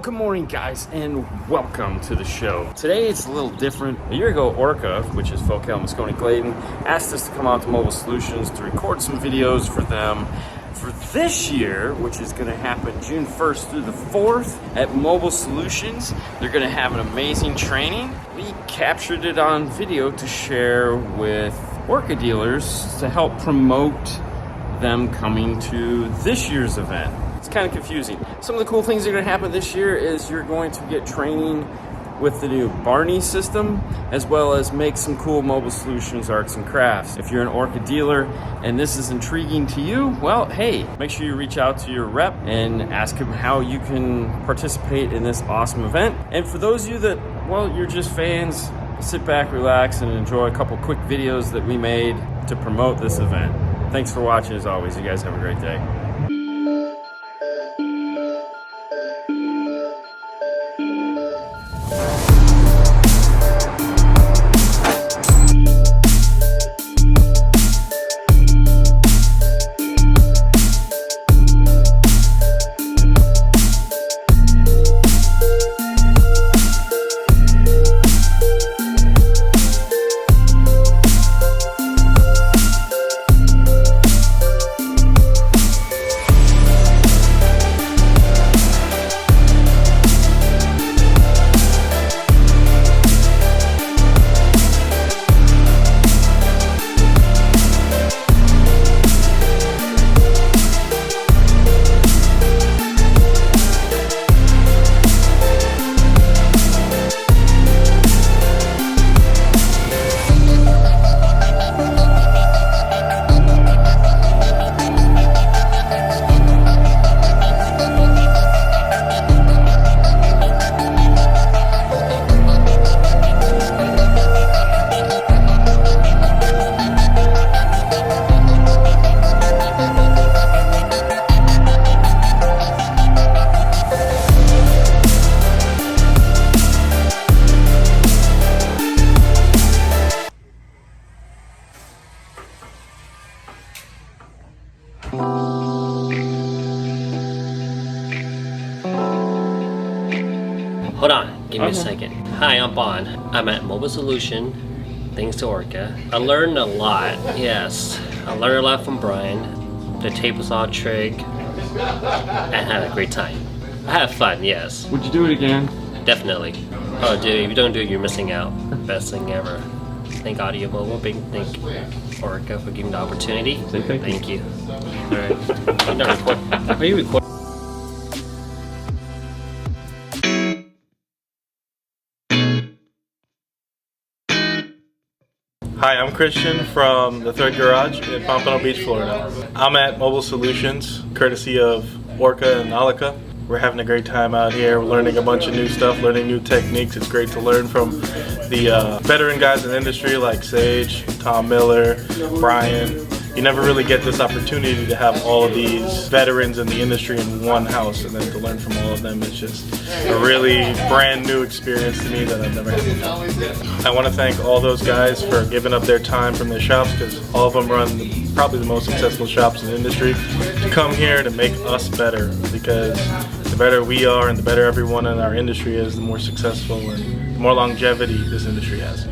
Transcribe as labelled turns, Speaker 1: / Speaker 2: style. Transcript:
Speaker 1: good morning guys, and welcome to the show. Today it's a little different. A year ago, Orca, which is Focal Moscone Gladen, asked us to come out to Mobile Solutions to record some videos for them. For this year, which is going to happen June 1st through the 4th at Mobile Solutions, they're going to have an amazing training. We captured it on video to share with Orca dealers to help promote them coming to this year's event. It's kind of confusing. Some of the cool things that are going to happen this year is you're going to get training with the new Barney system, as well as make some cool Mobile Solutions arts and crafts. If you're an Orca dealer and this is intriguing to you, well, hey, make sure you reach out to your rep and ask him how you can participate in this awesome event. And for those of you that, well, you're just fans, sit back, relax, and enjoy a couple quick videos that we made to promote this event. Thanks for watching as always. You guys have a great day.
Speaker 2: Hold on, give me a second. Hi, I'm Bon. I'm at Mobile Solution, thanks to Orca. I learned a lot, yes. I learned a lot from Brian. The tape was all trick. I had a great time. I had fun, yes.
Speaker 1: Would you do it again?
Speaker 2: Definitely. Oh dude, if you don't do it, you're missing out. Best thing ever. Thank Audio Mobile, big thank Orca for giving the opportunity.
Speaker 1: Say thank you.
Speaker 2: Alright. I'm not recording. Are you recording?
Speaker 3: Hi, I'm Christian from the Third Garage in Pompano Beach, Florida. I'm at Mobile Solutions, courtesy of Orca and Alika. We're having a great time out here. We're learning a bunch of new stuff, learning new techniques. It's great to learn from the veteran guys in the industry like Sage, Tom Miller, Brian. You never really get this opportunity to have all of these veterans in the industry in one house, and then to learn from all of them is just a really brand new experience to me that I've never had before. I want to thank all those guys for giving up their time from their shops, because all of them run probably the most successful shops in the industry, to come here to make us better, because the better we are and the better everyone in our industry is, the more successful and the more longevity this industry has.